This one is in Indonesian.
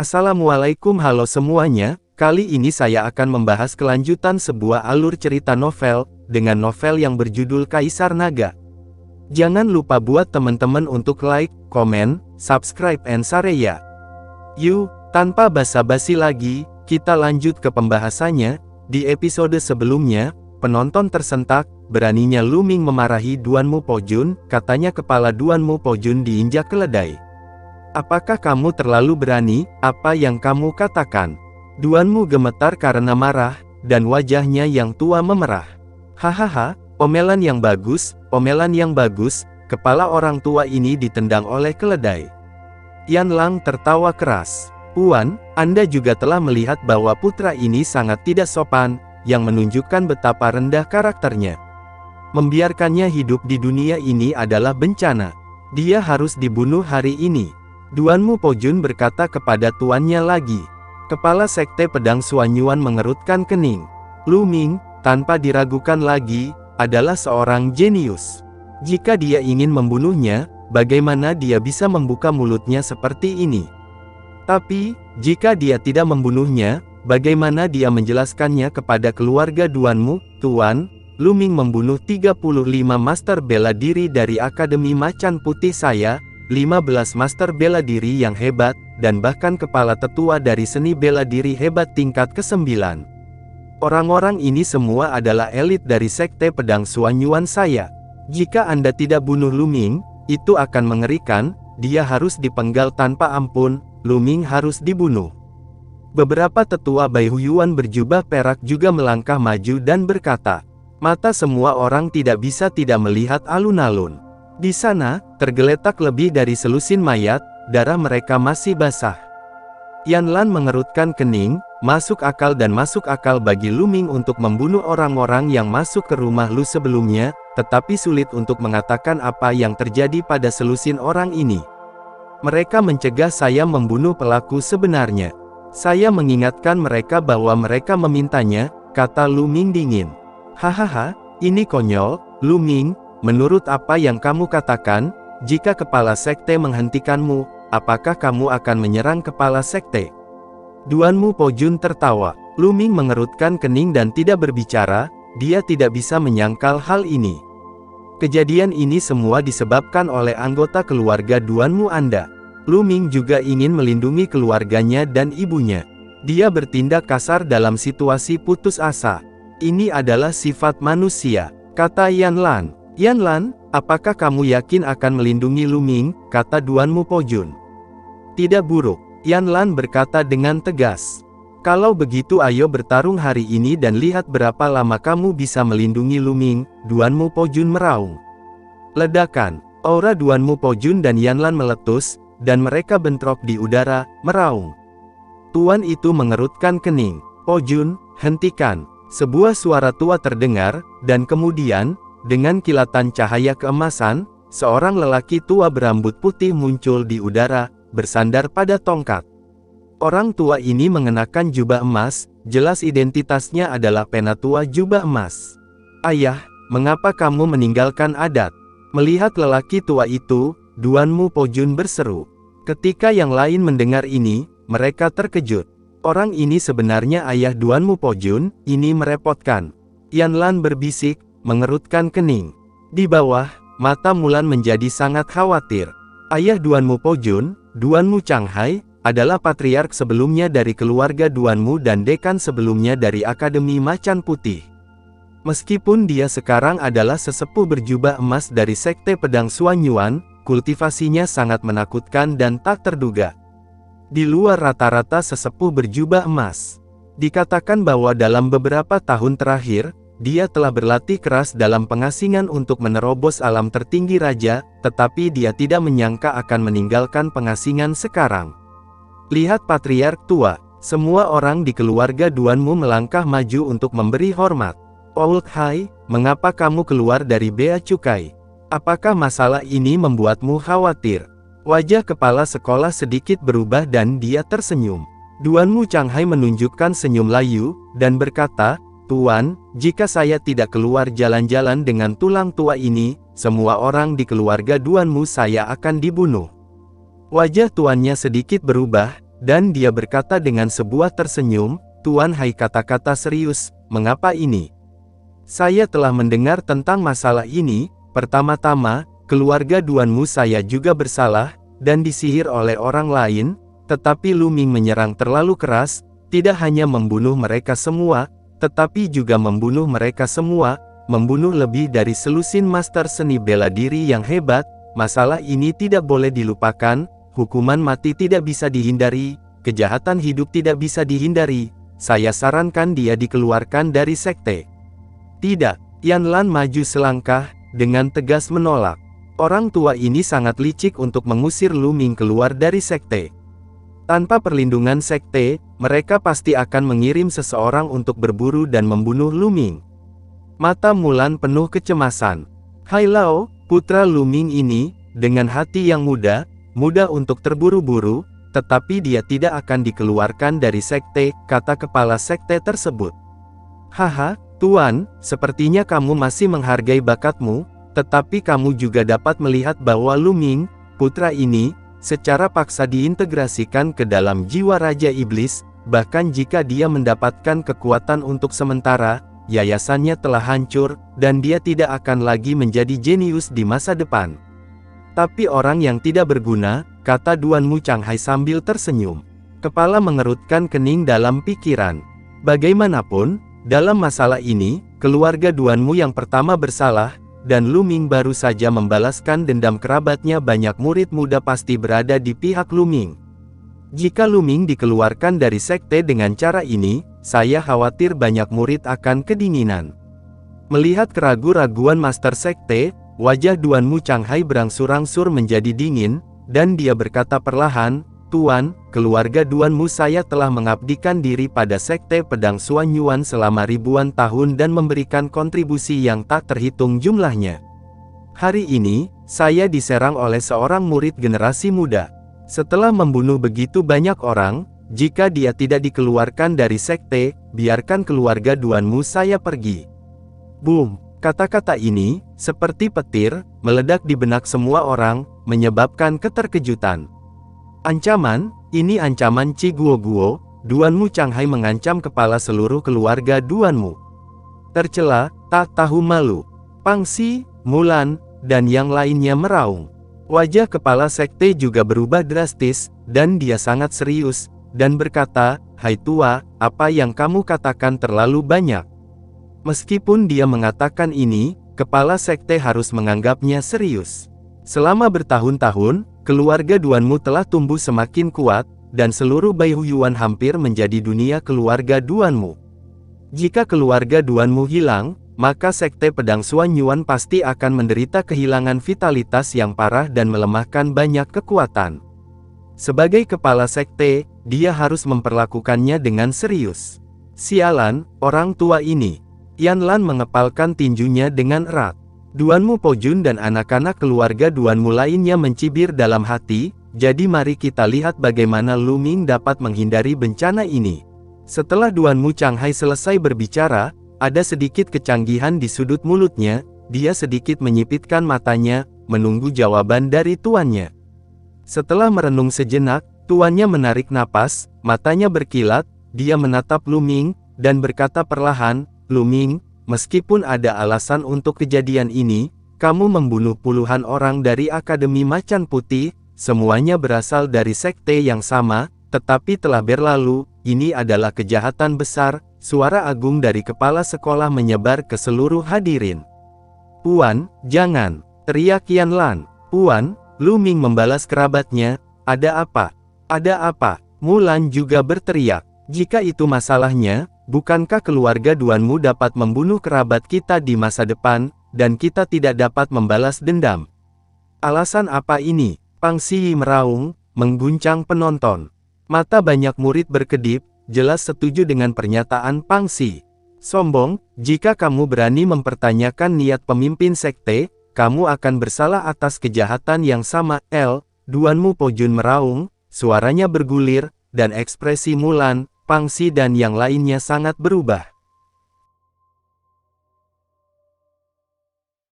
Assalamualaikum, halo semuanya. Kali ini saya akan membahas kelanjutan sebuah alur cerita novel, dengan novel yang berjudul Kaisar Naga. Jangan lupa buat teman-teman untuk like, komen, subscribe and share ya. Yuk, tanpa basa-basi lagi, kita lanjut ke pembahasannya. Di episode sebelumnya, penonton tersentak, beraninya Lu Ming memarahi Duanmu Po Jun, katanya kepala Duanmu Po Jun diinjak keledai. Apakah kamu terlalu berani, apa yang kamu katakan? Duanmu gemetar karena marah, dan wajahnya yang tua memerah. Hahaha, omelan yang bagus, kepala orang tua ini ditendang oleh keledai. Yan Lang tertawa keras. Puan, Anda juga telah melihat bahwa putra ini sangat tidak sopan, yang menunjukkan betapa rendah karakternya. Membiarkannya hidup di dunia ini adalah bencana. Dia harus dibunuh hari ini. Duanmu Po Jun berkata kepada tuannya lagi. Kepala Sekte Pedang Suanyuan mengerutkan kening. Lu Ming, tanpa diragukan lagi, adalah seorang jenius. Jika dia ingin membunuhnya, bagaimana dia bisa membuka mulutnya seperti ini? Tapi, jika dia tidak membunuhnya, bagaimana dia menjelaskannya kepada keluarga Duanmu? Tuan, Lu Ming membunuh 35 master bela diri dari Akademi Macan Putih saya, 15 master bela diri yang hebat, dan bahkan kepala tetua dari seni bela diri hebat tingkat ke-9. Orang-orang ini semua adalah elit dari Sekte Pedang Suanyuan saya. Jika Anda tidak bunuh Lu Ming, itu akan mengerikan, dia harus dipenggal tanpa ampun, Lu Ming harus dibunuh. Beberapa tetua Baihuyuan berjubah perak juga melangkah maju dan berkata, mata semua orang tidak bisa tidak melihat alun-alun. Di sana, tergeletak lebih dari selusin mayat, darah mereka masih basah. Yan Lan mengerutkan kening, masuk akal bagi Lu Ming untuk membunuh orang-orang yang masuk ke rumah Lu sebelumnya, tetapi sulit untuk mengatakan apa yang terjadi pada selusin orang ini. Mereka mencegah saya membunuh pelaku sebenarnya. Saya mengingatkan mereka bahwa mereka memintanya, kata Lu Ming dingin. Hahaha, ini konyol, Lu Ming. Menurut apa yang kamu katakan, jika kepala sekte menghentikanmu, apakah kamu akan menyerang kepala sekte? Duanmu Po Jun tertawa. Lu Ming mengerutkan kening dan tidak berbicara, dia tidak bisa menyangkal hal ini. Kejadian ini semua disebabkan oleh anggota keluarga Duanmu Anda. Lu Ming juga ingin melindungi keluarganya dan ibunya. Dia bertindak kasar dalam situasi putus asa. Ini adalah sifat manusia, kata Yan Lan. Yan Lan, apakah kamu yakin akan melindungi Lu Ming, kata Duanmu Po Jun. Tidak buruk, Yan Lan berkata dengan tegas. Kalau begitu ayo bertarung hari ini dan lihat berapa lama kamu bisa melindungi Lu Ming, Duanmu Po Jun meraung. Ledakan, aura Duanmu Po Jun dan Yan Lan meletus, dan mereka bentrok di udara, meraung. Tuan itu mengerutkan kening. Po Jun, hentikan. Sebuah suara tua terdengar, dan kemudian, dengan kilatan cahaya keemasan, seorang lelaki tua berambut putih muncul di udara, bersandar pada tongkat. Orang tua ini mengenakan jubah emas, jelas identitasnya adalah Penatua Jubah Emas. Ayah, mengapa kamu meninggalkan adat? Melihat lelaki tua itu, Duanmu Po Jun berseru. Ketika yang lain mendengar ini, mereka terkejut. Orang ini sebenarnya ayah Duanmu Po Jun, ini merepotkan. Yan Lan berbisik, mengerutkan kening. Di bawah, mata Mulan menjadi sangat khawatir. Ayah Duanmu Po Jun, Duanmu Chang Hai, adalah patriark sebelumnya dari keluarga Duanmu dan dekan sebelumnya dari Akademi Macan Putih. Meskipun dia sekarang adalah sesepuh berjubah emas dari Sekte Pedang Suanyuan, kultivasinya sangat menakutkan dan tak terduga. Di luar rata-rata sesepuh berjubah emas. Dikatakan bahwa dalam beberapa tahun terakhir, dia telah berlatih keras dalam pengasingan untuk menerobos alam tertinggi raja, tetapi dia tidak menyangka akan meninggalkan pengasingan sekarang. Lihat patriark tua, semua orang di keluarga Duanmu melangkah maju untuk memberi hormat. Old Hai, mengapa kamu keluar dari bea cukai? Apakah masalah ini membuatmu khawatir? Wajah kepala sekolah sedikit berubah dan dia tersenyum. Duanmu Chang Hai menunjukkan senyum layu, dan berkata, Tuan, jika saya tidak keluar jalan-jalan dengan tulang tua ini, semua orang di keluarga Duanmu saya akan dibunuh. Wajah tuannya sedikit berubah, dan dia berkata dengan sebuah tersenyum, "Tuan Hai, kata-kata serius, mengapa ini? Saya telah mendengar tentang masalah ini. Pertama-tama, keluarga Duanmu saya juga bersalah, dan disihir oleh orang lain, tetapi Lu Ming menyerang terlalu keras, tidak hanya membunuh mereka semua, tetapi juga membunuh mereka semua, membunuh lebih dari selusin master seni bela diri yang hebat. Masalah ini tidak boleh dilupakan, hukuman mati tidak bisa dihindari, kejahatan hidup tidak bisa dihindari. Saya sarankan dia dikeluarkan dari sekte." "Tidak." Yanlan maju selangkah, dengan tegas menolak. Orang tua ini sangat licik untuk mengusir Lu Ming keluar dari sekte. Tanpa perlindungan sekte, mereka pasti akan mengirim seseorang untuk berburu dan membunuh Lu Ming. Mata Mulan penuh kecemasan. "Hai Lao, putra Lu Ming ini, dengan hati yang muda untuk terburu-buru, tetapi dia tidak akan dikeluarkan dari sekte," kata kepala sekte tersebut. "Haha, Tuan, sepertinya kamu masih menghargai bakatmu, tetapi kamu juga dapat melihat bahwa Lu Ming, putra ini, secara paksa diintegrasikan ke dalam jiwa Raja Iblis, bahkan jika dia mendapatkan kekuatan untuk sementara, yayasannya telah hancur, dan dia tidak akan lagi menjadi jenius di masa depan. Tapi orang yang tidak berguna," kata Duanmu Changhai sambil tersenyum. Kepala mengerutkan kening dalam pikiran. Bagaimanapun, dalam masalah ini, keluarga Duanmu yang pertama bersalah, dan Lu Ming baru saja membalaskan dendam kerabatnya. Banyak murid muda pasti berada di pihak Lu Ming. Jika Lu Ming dikeluarkan dari sekte dengan cara ini, saya khawatir banyak murid akan kedinginan. Melihat keraguan-raguan master sekte, wajah Duanmu Changhai berangsur-angsur menjadi dingin, dan dia berkata perlahan, "Tuan, keluarga Duanmu saya telah mengabdikan diri pada sekte pedang Xuan Yuan selama ribuan tahun dan memberikan kontribusi yang tak terhitung jumlahnya. Hari ini, saya diserang oleh seorang murid generasi muda. Setelah membunuh begitu banyak orang, jika dia tidak dikeluarkan dari sekte, biarkan keluarga Duanmu saya pergi." Boom! Kata-kata ini, seperti petir, meledak di benak semua orang, menyebabkan keterkejutan. "Ancaman, ini ancaman Ci Guo. Duanmu Changhai mengancam kepala seluruh keluarga Duanmu. Tercela, tak tahu malu." Pang Xi, Mulan, dan yang lainnya meraung. Wajah kepala sekte juga berubah drastis, dan dia sangat serius, dan berkata, "Hai tua, apa yang kamu katakan terlalu banyak." Meskipun dia mengatakan ini, kepala sekte harus menganggapnya serius. Selama bertahun-tahun, keluarga Duanmu telah tumbuh semakin kuat, dan seluruh Baihuyuan hampir menjadi dunia keluarga Duanmu. Jika keluarga Duanmu hilang, maka sekte pedang Xuan Yuan pasti akan menderita kehilangan vitalitas yang parah dan melemahkan banyak kekuatan. Sebagai kepala sekte, dia harus memperlakukannya dengan serius. "Sialan, orang tua ini." Yanlan mengepalkan tinjunya dengan erat. Duanmu Pojun dan anak-anak keluarga Duanmu lainnya mencibir dalam hati, jadi mari kita lihat bagaimana Lu Ming dapat menghindari bencana ini. Setelah Duanmu Changhai selesai berbicara, ada sedikit kecanggihan di sudut mulutnya, dia sedikit menyipitkan matanya, menunggu jawaban dari tuannya. Setelah merenung sejenak, tuannya menarik napas, matanya berkilat, dia menatap Lu Ming, dan berkata perlahan, "Lu Ming, meskipun ada alasan untuk kejadian ini, kamu membunuh puluhan orang dari Akademi Macan Putih, semuanya berasal dari sekte yang sama, tetapi telah berlalu, ini adalah kejahatan besar." Suara agung dari kepala sekolah menyebar ke seluruh hadirin. "Puan, jangan!" teriak Yanlan. "Puan," Lu Ming membalas kerabatnya, "ada apa? Ada apa?" Mulan juga berteriak, "Jika itu masalahnya, bukankah keluarga Duanmu dapat membunuh kerabat kita di masa depan, dan kita tidak dapat membalas dendam? Alasan apa ini?" Pang Xi meraung, mengguncang penonton. Mata banyak murid berkedip, jelas setuju dengan pernyataan Pang Xi. "Sombong, jika kamu berani mempertanyakan niat pemimpin sekte, kamu akan bersalah atas kejahatan yang sama." Duanmu Pojun meraung, suaranya bergulir, dan ekspresi Mulan, Pang Xi dan yang lainnya sangat berubah.